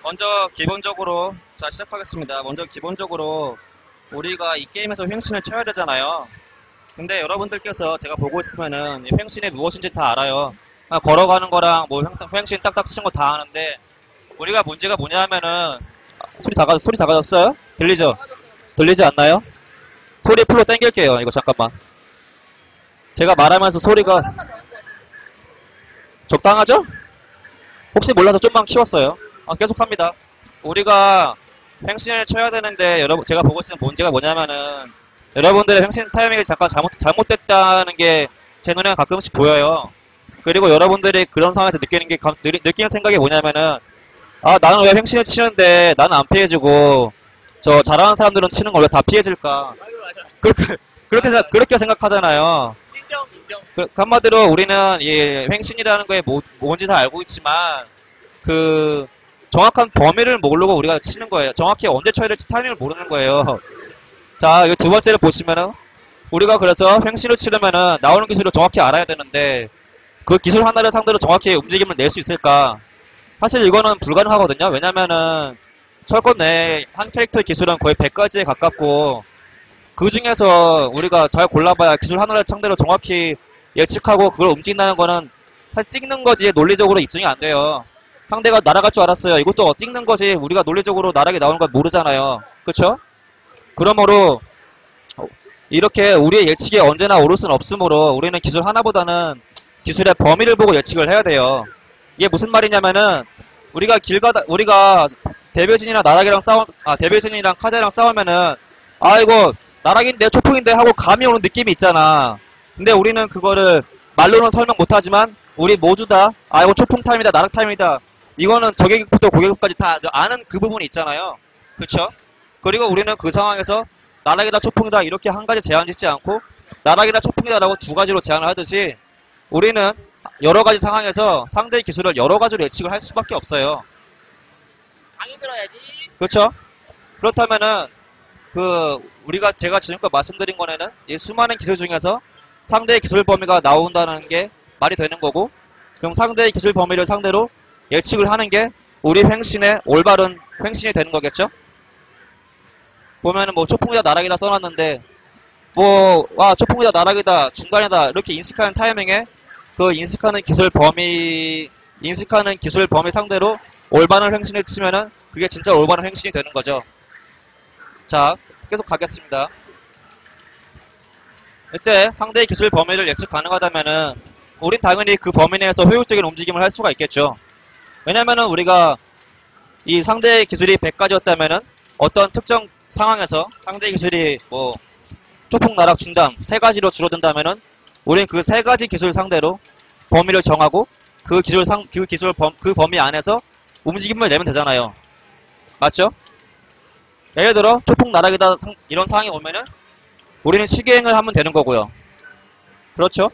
먼저 기본적으로 자 시작하겠습니다. 먼저 기본적으로 우리가 이 게임에서 횡신을 쳐야 되잖아요. 근데 여러분들께서 제가 보고 있으면은 이 횡신이 무엇인지 다 알아요. 걸어가는 거랑 뭐 횡신 딱딱 치는 거 다 아는데 우리가 문제가 뭐냐 하면은 소리 작아졌어요? 들리죠? 들리지 않나요? 소리 풀로 당길게요. 이거 잠깐만. 제가 말하면서 소리가 적당하죠? 혹시 몰라서 좀만 키웠어요. 계속합니다. 우리가 횡신을 쳐야 되는데 여러분 제가 보고 있는 문제가 뭐냐면은 여러분들의 횡신 타이밍이 잠깐 잘못됐다는 게 제 눈에 가끔씩 보여요. 그리고 여러분들이 그런 상황에서 느끼는 생각이 뭐냐면은 나는 왜 횡신을 치는데 나는 안 피해주고 저 잘하는 사람들은 치는 걸 왜 다 피해줄까? 그렇게 그렇게 생각하잖아요. 한마디로 우리는 이 횡신이라는 거에 뭔지 다 알고 있지만 그 정확한 범위를 모르고 우리가 치는 거예요. 정확히 언제 쳐야 될지 타이밍을 모르는 거예요. 자, 이 두 번째를 보시면은 우리가 그래서 횡신을 치려면은 나오는 기술을 정확히 알아야 되는데 그 기술 하나를 상대로 정확히 움직임을 낼 수 있을까? 사실 이거는 불가능하거든요. 왜냐면은 철권 내 한 캐릭터 기술은 거의 100가지에 가깝고 그 중에서 우리가 잘 골라봐야 기술 하나를 상대로 정확히 예측하고 그걸 움직인다는 거는 사실 찍는 거지 논리적으로 입증이 안 돼요. 상대가 날아갈 줄 알았어요. 이것도 찍는 거지 우리가 논리적으로 나락에 나오는 걸 모르잖아요. 그쵸? 그러므로 이렇게 우리의 예측이 언제나 옳을 수는 없으므로 우리는 기술 하나보다는 기술의 범위를 보고 예측을 해야 돼요. 이게 무슨 말이냐면은 우리가 데빌진이랑 나락이랑 데빌진이랑 카자랑 싸우면은 이거 나락인데 초풍인데 하고 감이 오는 느낌이 있잖아. 근데 우리는 그거를 말로는 설명 못하지만 우리 모두 다 이거 초풍 타임이다 나락 타임이다 이거는 저격부터 고격까지 다 아는 그 부분이 있잖아요. 그쵸? 그리고 우리는 그 상황에서 나락이다 초풍이다 이렇게 한 가지 제한 짓지 않고 나락이다 초풍이다라고 두 가지로 제한을 하듯이 우리는 여러 가지 상황에서 상대의 기술을 여러 가지로 예측을 할 수밖에 없어요. 강의 들어야지. 그렇죠? 그렇다면은 우리가 제가 지금껏 말씀드린 거에는 이 수많은 기술 중에서 상대의 기술 범위가 나온다는 게 말이 되는 거고 그럼 상대의 기술 범위를 상대로 예측을 하는 게 우리 횡신의 올바른 횡신이 되는 거겠죠? 보면은 뭐 초풍이다 나락이다 써놨는데 초풍이다 나락이다 중간이다 이렇게 인식하는 타이밍에 그 인식하는 기술 범위 상대로 올바른 횡신을 치면은 그게 진짜 올바른 횡신이 되는 거죠. 자, 계속 가겠습니다. 이때 상대의 기술 범위를 예측 가능하다면은 우린 당연히 그 범위 내에서 효율적인 움직임을 할 수가 있겠죠. 왜냐면은 우리가 이 상대의 기술이 100가지였다면은 어떤 특정 상황에서 상대의 기술이 초풍 나락 중단 3가지로 줄어든다면은 우린 그 3가지 기술 상대로 범위를 정하고 그 범위 안에서 움직임을 내면 되잖아요. 맞죠? 예를 들어 초풍 나락이다 이런 상황이 오면은 우리는 시계행을 하면 되는 거고요. 그렇죠?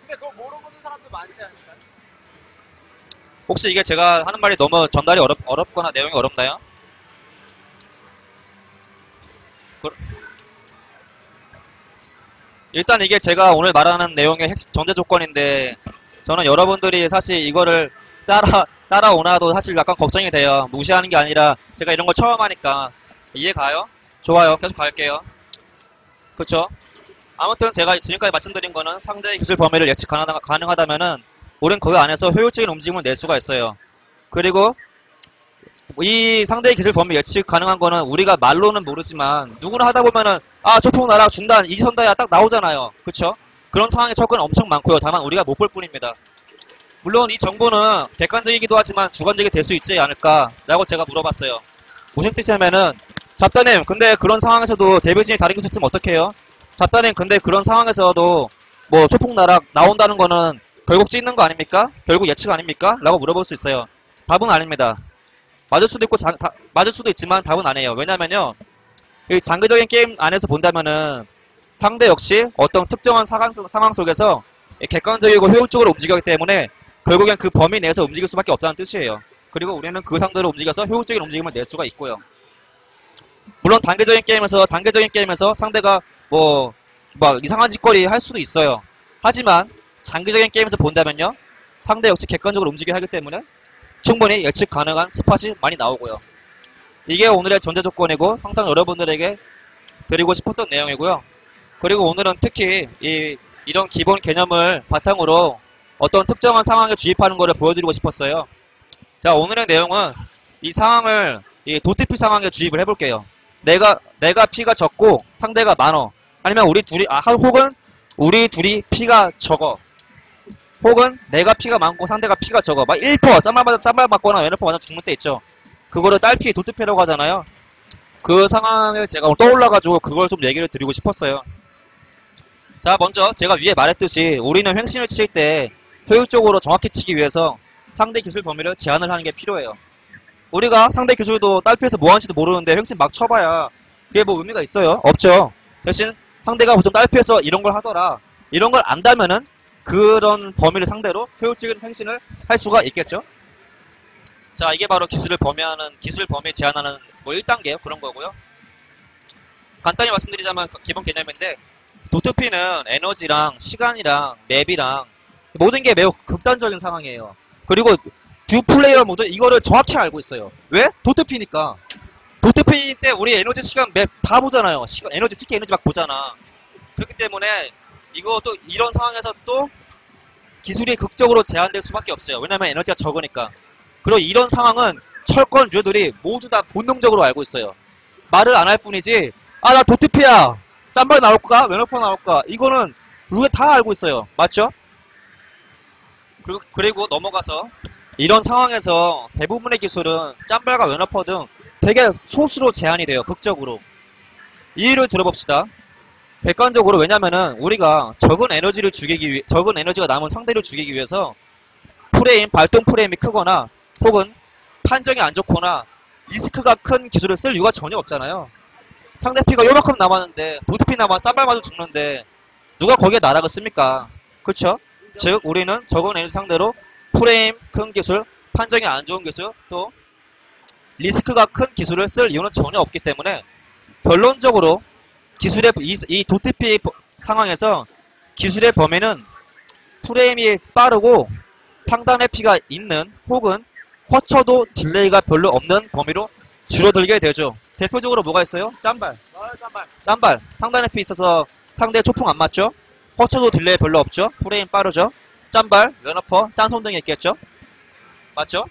근데 그거 모르는 사람도 많지 않을까요? 혹시 이게 제가 하는 말이 너무 전달이 어렵거나 내용이 어렵나요? 일단 이게 제가 오늘 말하는 내용의 전제 조건인데 저는 여러분들이 사실 이거를 따라오나도 사실 약간 걱정이 돼요. 무시하는 게 아니라 제가 이런 거 처음 하니까 이해 가요? 좋아요. 계속 갈게요. 그쵸? 아무튼 제가 지금까지 말씀드린 거는 상대의 기술 범위를 예측 가능하다면은 우린 그 안에서 효율적인 움직임을 낼 수가 있어요. 그리고 이 상대의 기술 범위 예측 가능한 거는 우리가 말로는 모르지만 누구나 하다 보면은 초풍 나락 중단 이지선다야 딱 나오잖아요. 그쵸? 그런 상황의 철권은 엄청 많고요. 다만 우리가 못 볼 뿐입니다. 물론 이 정보는 객관적이기도 하지만 주관적이 될 수 있지 않을까 라고 제가 물어봤어요. 무슨 뜻이냐면은 잡다님 근데 그런 상황에서도 데빌진이 다른 기술 쓰면 어떡해요? 잡다님 근데 그런 상황에서도 초풍 나락 나온다는 거는 결국 찍는 거 아닙니까? 결국 예측 아닙니까? 라고 물어볼 수 있어요. 답은 아닙니다. 맞을 수도 있지만 답은 아니에요. 왜냐면요. 이 장기적인 게임 안에서 본다면은 상대 역시 어떤 특정한 상황 속에서 객관적이고 효율적으로 움직이기 때문에 결국엔 그 범위 내에서 움직일 수밖에 없다는 뜻이에요. 그리고 우리는 그 상대로 움직여서 효율적인 움직임을 낼 수가 있고요. 물론 단계적인 게임에서 상대가 이상한 짓거리 할 수도 있어요. 하지만 장기적인 게임에서 본다면요. 상대 역시 객관적으로 움직여야 하기 때문에 충분히 예측 가능한 스팟이 많이 나오고요. 이게 오늘의 전제 조건이고 항상 여러분들에게 드리고 싶었던 내용이고요. 그리고 오늘은 특히 이런 기본 개념을 바탕으로 어떤 특정한 상황에 주입하는 것을 보여드리고 싶었어요. 자, 오늘의 내용은 이 상황을 이 도트피 상황에 주입을 해볼게요. 내가 피가 적고 상대가 많어. 아니면 우리 둘이 혹은 우리 둘이 피가 적어. 혹은 내가 피가 많고 상대가 피가 적어. 막 1퍼 짬발 맞거나 왼퍼 완전 죽는 때 있죠. 그거를 딸피 도트피라고 하잖아요. 그 상황을 제가 오늘 떠올라가지고 그걸 좀 얘기를 드리고 싶었어요. 자, 먼저 제가 위에 말했듯이 우리는 횡신을 칠 때 효율적으로 정확히 치기 위해서 상대 기술 범위를 제한을 하는 게 필요해요. 우리가 상대 기술도 딸피에서 뭐 하는지도 모르는데 횡신 막 쳐봐야 그게 뭐 의미가 있어요? 없죠. 대신 상대가 보통 딸피에서 이런 걸 하더라. 이런 걸 안다면은 그런 범위를 상대로 효율적인 횡신을 할 수가 있겠죠. 자, 이게 바로 기술 범위 제한하는 뭐 1단계 그런 거고요. 간단히 말씀드리자면 기본 개념인데 도트피는 에너지랑 시간이랑 맵이랑 모든 게 매우 극단적인 상황이에요. 그리고 두 플레이어 모두 이거를 정확히 알고 있어요. 왜? 도트피니까. 도트피 때 우리 에너지, 시간, 맵 다 보잖아요. 시간, 에너지, 특히 에너지 막 보잖아. 그렇기 때문에 이거 또 이런 상황에서 또 기술이 극적으로 제한될 수밖에 없어요. 왜냐면 에너지가 적으니까. 그리고 이런 상황은 철권 유저들이 모두 다 본능적으로 알고 있어요. 말을 안 할 뿐이지, 아, 나 도트피야. 짬발 나올까? 왼어퍼 나올까? 이거는 우리가 다 알고 있어요. 맞죠? 그리고 넘어가서 이런 상황에서 대부분의 기술은 짬발과 왼어퍼 등 되게 소수로 제한이 돼요. 극적으로. 이유를 들어봅시다. 객관적으로. 왜냐면은 우리가 적은 에너지가 남은 상대를 죽이기 위해서 발동 프레임이 크거나 혹은 판정이 안 좋거나 리스크가 큰 기술을 쓸 이유가 전혀 없잖아요. 상대 피가 요만큼 남았는데 도트피 남아 짬발 맞아 죽는데 누가 거기에 나락을 씁니까? 그렇죠? 즉 우리는 적은 에너지 상대로 프레임 큰 기술, 판정이 안 좋은 기술, 또 리스크가 큰 기술을 쓸 이유는 전혀 없기 때문에 결론적으로 기술의 이 도트피 상황에서 기술의 범위는 프레임이 빠르고 상단의 피가 있는 혹은 쿼처도 딜레이가 별로 없는 범위로 줄어들게 되죠. 대표적으로 뭐가 있어요? 짬발. 짬발. 상단의 피 있어서 상대의 초풍 안 맞죠? 쿼처도 딜레이 별로 없죠? 프레임 빠르죠? 짬발, 런어퍼, 짠손 등이 있겠죠? 맞죠?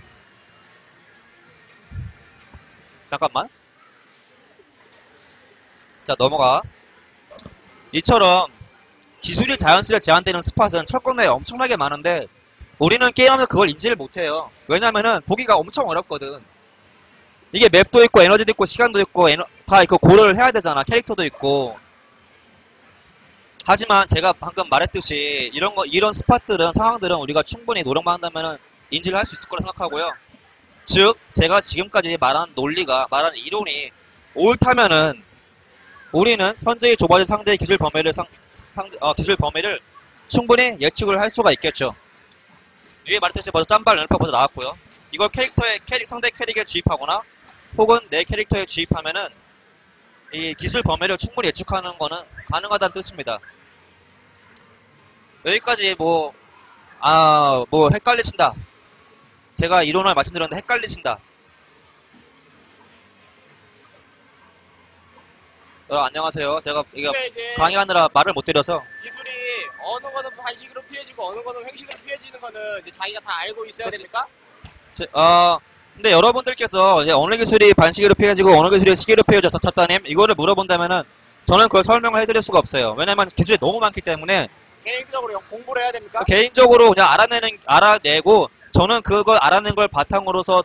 잠깐만. 자, 넘어가. 이처럼 기술이 자연스레 제한되는 스팟은 철권 내에 엄청나게 많은데 우리는 게임하면서 그걸 인지를 못해요. 왜냐면은 보기가 엄청 어렵거든. 이게 맵도 있고 에너지도 있고 시간도 있고 다 있고 고려를 해야 되잖아. 캐릭터도 있고. 하지만 제가 방금 말했듯이 이런 스팟들은 상황들은 우리가 충분히 노력만 한다면은 인지를 할 수 있을 거라 생각하고요. 즉 제가 지금까지 말한 이론이 옳다면은 우리는 현재의 좁아진 상대의 기술 범위를 충분히 예측을 할 수가 있겠죠. 위에 말했듯이 벌써 짬발 런퍼 벌써 나왔고요. 이걸 상대 캐릭에 주입하거나 혹은 내 캐릭터에 주입하면은 이 기술 범위를 충분히 예측하는 거는 가능하다는 뜻입니다. 여기까지 뭐 헷갈리신다. 제가 이론을 말씀드렸는데 헷갈리신다. 안녕하세요. 제가 이거 강의하느라 말을 못 드려서. 기술이 어느 거는 반식으로 피해지고 어느 거는 횡식으로 피해지는 거는 이제 자기가 다 알고 있어야 됩니까? 근데 여러분들께서 이제 어느 기술이 반시계로 피해지고 어느 기술이 시계로 피해져서 쳤다님 이거를 물어본다면은 저는 그걸 설명을 해드릴 수가 없어요. 왜냐면 기술이 너무 많기 때문에. 개인적으로 공부를 해야 됩니까? 개인적으로 그냥 알아내고 저는 그걸 알아낸 걸 바탕으로서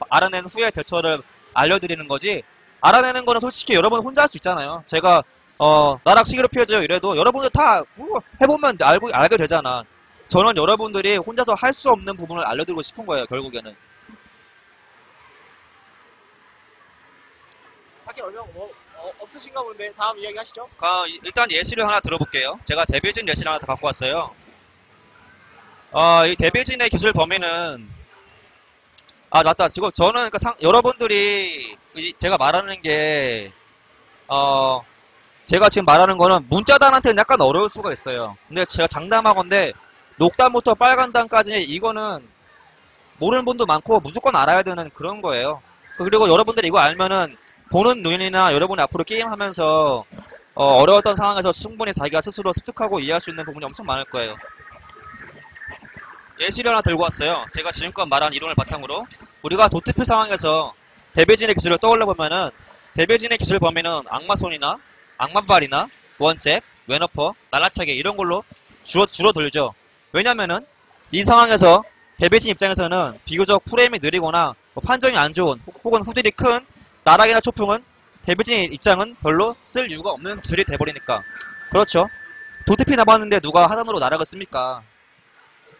알아낸 후에 대처를 알려드리는 거지. 알아내는 거는 솔직히 여러분 혼자 할 수 있잖아요. 제가 나락 시계로 피해져요 이래도 여러분들 다 해보면 알게 되잖아. 저는 여러분들이 혼자서 할 수 없는 부분을 알려드리고 싶은 거예요. 결국에는. 딱히 없으신가 본데 다음 이야기 하시죠. 일단 예시를 하나 들어볼게요. 제가 데빌진 예시를 하나 더 갖고 왔어요. 이 데빌진의 기술 범위는 맞다. 지금 저는 여러분들이 제가 말하는 게 제가 지금 말하는 거는 문자단한테는 약간 어려울 수가 있어요. 근데 제가 장담하건대 녹단부터 빨간단까지 이거는 모르는 분도 많고 무조건 알아야 되는 그런 거예요. 그리고 여러분들이 이거 알면은 보는 눈이나 여러분이 앞으로 게임하면서 어려웠던 상황에서 충분히 자기가 스스로 습득하고 이해할 수 있는 부분이 엄청 많을 거예요. 예시를 하나 들고 왔어요. 제가 지금껏 말한 이론을 바탕으로 우리가 도트피 상황에서 데빌진의 기술을 떠올려보면은 데빌진의 기술 범위는 악마손이나 악마발이나 원잽, 왼어퍼, 날라차기 이런 걸로 줄어들죠. 왜냐면은 이 상황에서 데빌진 입장에서는 비교적 프레임이 느리거나 뭐 판정이 안 좋은 혹은 후딜이 큰 나락이나 초풍은 데빌진 입장은 별로 쓸 이유가 없는 기술이 돼버리니까. 그렇죠. 도트피 남았는데 누가 하단으로 나락을 씁니까?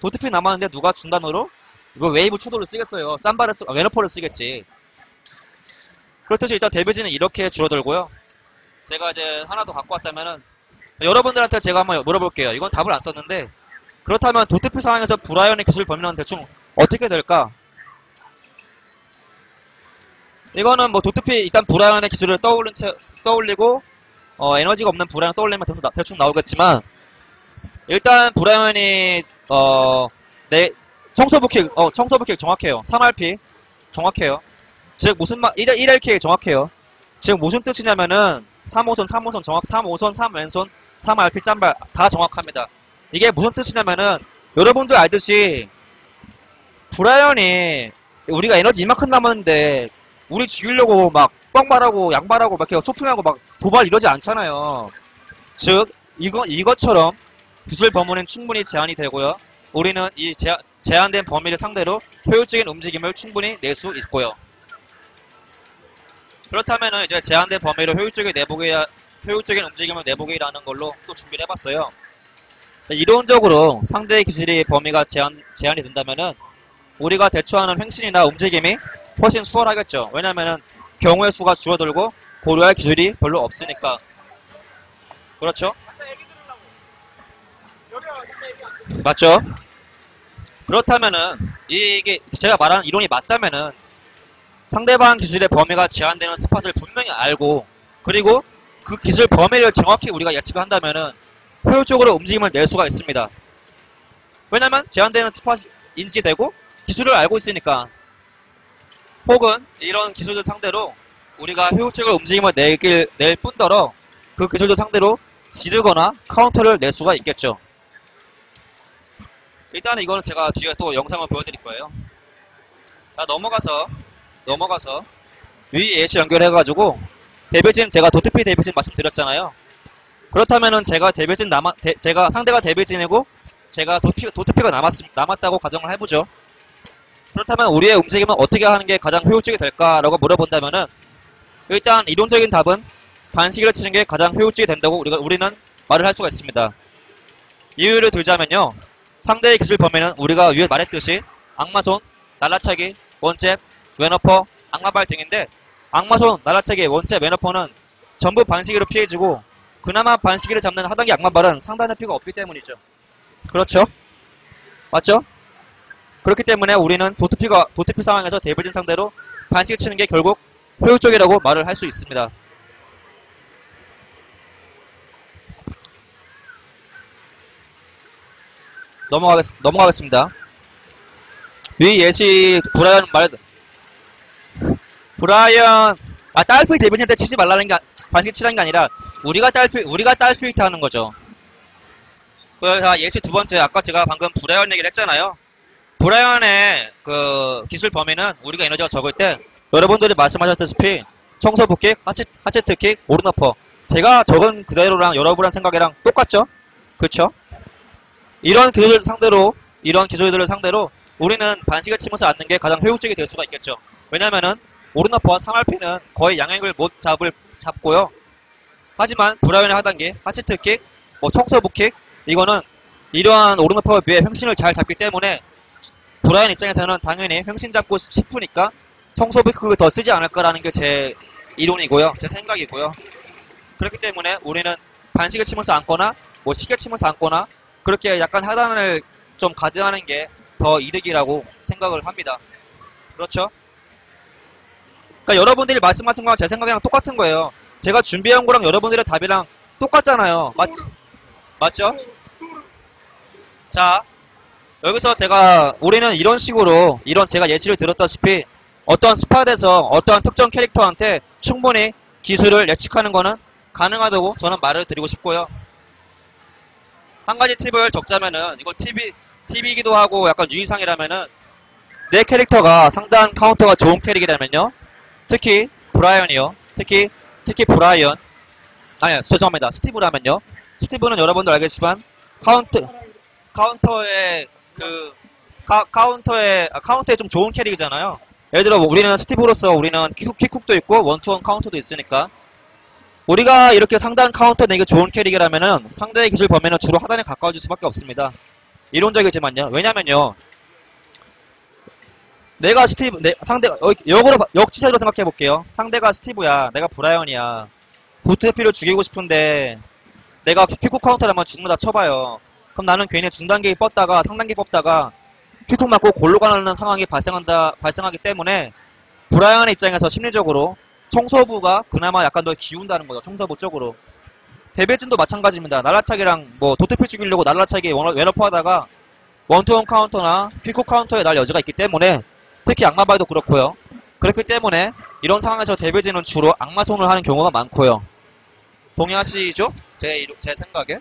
도트피 남았는데 누가 중단으로 이거 웨이브 초도를 쓰겠어요. 웨너퍼를 쓰겠지. 그렇듯이 일단 데빌진은 이렇게 줄어들고요. 제가 이제 하나 더 갖고 왔다면은 여러분들한테 제가 한번 물어볼게요. 이건 답을 안 썼는데 그렇다면 도트피 상황에서 브라이언의 기술 범위는 대충 어떻게 될까? 이거는 뭐 도트피 일단 브라이언의 기술을 떠올리고 에너지가 없는 브라이언 떠올리면 대충 나오겠지만 일단 브라이언이 청소부킥 정확해요. 3RP 정확해요. 즉 무슨 1LK 정확해요. 즉 무슨 뜻이냐면은 3호선 3호선 3왼손 3RP 짬발 다 정확합니다. 이게 무슨 뜻이냐면은 여러분들 알듯이 브라이언이 우리가 에너지 이만큼 남았는데 우리 죽이려고 막 뻥말하고 양발하고 막 이렇게 초핑하고 막 도발 이러지 않잖아요. 즉 이것처럼 기술 범위는 충분히 제한이 되고요. 우리는 이 제한된 범위를 상대로 효율적인 움직임을 충분히 낼 수 있고요. 그렇다면은 이제 제한된 범위로 효율적인 움직임을 내보기라는 걸로 또 준비를 해봤어요. 이론적으로 상대의 기술의 범위가 제한이 된다면은 우리가 대처하는 횡신이나 움직임이 훨씬 수월하겠죠. 왜냐면은 경우의 수가 줄어들고 고려할 기술이 별로 없으니까. 그렇죠? 맞죠? 그렇다면은 이게 제가 말한 이론이 맞다면은 상대방 기술의 범위가 제한되는 스팟을 분명히 알고 그리고 그 기술 범위를 정확히 우리가 예측을 한다면은 효율적으로 움직임을 낼 수가 있습니다. 왜냐면 제한되는 스팟이 인지되고 기술을 알고 있으니까. 혹은 이런 기술들 상대로 우리가 효율적으로 움직임을 낼 뿐더러 그 기술들 상대로 지르거나 카운터를 낼 수가 있겠죠. 일단은 이거는 제가 뒤에 또 영상을 보여드릴 거예요. 넘어가서 위 예시 연결해가지고 데빌진 제가 도트피 데빌진 말씀드렸잖아요. 그렇다면은 제가 상대가 데빌진이고 제가 도트피가 남았다고 가정을 해보죠. 그렇다면 우리의 움직임은 어떻게 하는 게 가장 효율적이 될까라고 물어본다면은 일단 이론적인 답은 반시기를 치는 게 가장 효율적이 된다고 우리는 말을 할 수가 있습니다. 이유를 들자면요. 상대의 기술 범위는 우리가 위에 말했듯이 악마손, 날라차기, 원잽, 왼어퍼, 악마발 등인데 악마손, 날라차기, 원잽, 왼어퍼는 전부 반시기로 피해지고 그나마 반시기를 잡는 하단기 악마발은 상단의 피가 없기 때문이죠. 그렇죠? 맞죠? 그렇기 때문에 우리는 도트피 상황에서 데빌진 상대로 반시기 치는 게 결국 효율적이라고 말을 할 수 있습니다. 넘어가겠습니다. 위 예시 딸피 데빌진한테 치지 말라는 게 반시기 치라는 게 아니라 우리가 딸피 하는 거죠. 자, 예시 두 번째 아까 제가 방금 브라이언 얘기를 했잖아요. 브라이언의 그 기술 범위는 우리가 에너지가 적을 때 여러분들이 말씀하셨다시피 청소부킥, 하체트킥, 오른어퍼 제가 적은 그대로랑 여러분의 생각이랑 똑같죠? 그쵸? 이런 기술들을 상대로 우리는 반시를 치면서 앉는 게 가장 효율적이 될 수가 있겠죠. 왜냐면은 오른어퍼와 3RP는 거의 양행을 못 잡고요. 하지만 브라이언의 하단기, 하체트킥, 청소부킥 이거는 이러한 오른어퍼에 비해 횡신을 잘 잡기 때문에 브라이언 입장에서는 당연히 횡신 잡고 싶으니까 청소부킥을 더 쓰지 않을까라는 게 제 이론이고요. 제 생각이고요. 그렇기 때문에 우리는 반시를 치면서 앉거나 시계 치면서 앉거나 그렇게 약간 하단을 좀 가드하는 게 더 이득이라고 생각을 합니다. 그렇죠? 그러니까 여러분들이 말씀하신 거랑 제 생각이랑 똑같은 거예요. 제가 준비한 거랑 여러분들의 답이랑 똑같잖아요. 맞죠? 자, 여기서 우리는 이런 식으로, 제가 예시를 들었다시피, 어떤 스팟에서 어떠한 특정 캐릭터한테 충분히 기술을 예측하는 거는 가능하다고 저는 말을 드리고 싶고요. 한 가지 팁을 적자면은, 이거 팁이기도 하고 약간 유의사항이라면은, 내 캐릭터가 상단 카운터가 좋은 캐릭이라면요. 특히, 브라이언이요. 특히 브라이언. 아니요, 죄송합니다. 스티브라면요. 스티브는 여러분들 알겠지만, 카운터에 카운터에 좀 좋은 캐릭이잖아요. 예를 들어 뭐 우리는 스티브로서 우리는 킥쿡도 있고 원투원 카운터도 있으니까 우리가 이렇게 상단 카운터 내기 좋은 캐릭이라면은 상대의 기술 범위는 주로 하단에 가까워질 수밖에 없습니다. 이론적이지만요. 왜냐면요. 내가 역지사로 생각해 볼게요. 상대가 스티브야. 내가 브라이언이야. 보트피를 죽이고 싶은데 내가 킥쿡 카운터를 한번 죽는다 쳐봐요. 그럼 나는 괜히 중단기 뻗다가 상단기 뽑다가 킥쿡 맞고 골로 가는 상황이 발생하기 때문에 브라이언의 입장에서 심리적으로 청소부가 그나마 약간 더 기운다는 거죠. 청소부 쪽으로. 데빌진도 마찬가지입니다. 날라차기랑 뭐 도트피 죽이려고 날라차기 웨너프 하다가 원투원 카운터나 킥쿡 카운터에 날 여지가 있기 때문에 특히 악마바이도 그렇고요. 그렇기 때문에 이런 상황에서 데빌진은 주로 악마손을 하는 경우가 많고요. 동의하시죠? 제 생각에.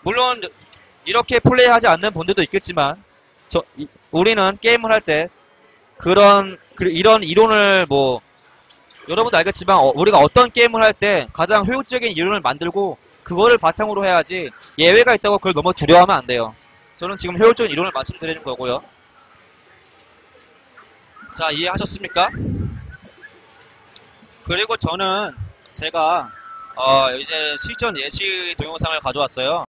물론 이렇게 플레이하지 않는 분들도 있겠지만 우리는 게임을 할 때 이런 이론을 뭐 여러분도 알겠지만 우리가 어떤 게임을 할 때 가장 효율적인 이론을 만들고 그거를 바탕으로 해야지 예외가 있다고 그걸 너무 두려워하면 안 돼요. 저는 지금 효율적인 이론을 말씀드리는 거고요. 자, 이해하셨습니까? 그리고 저는 제가 이제 실전 예시 동영상을 가져왔어요.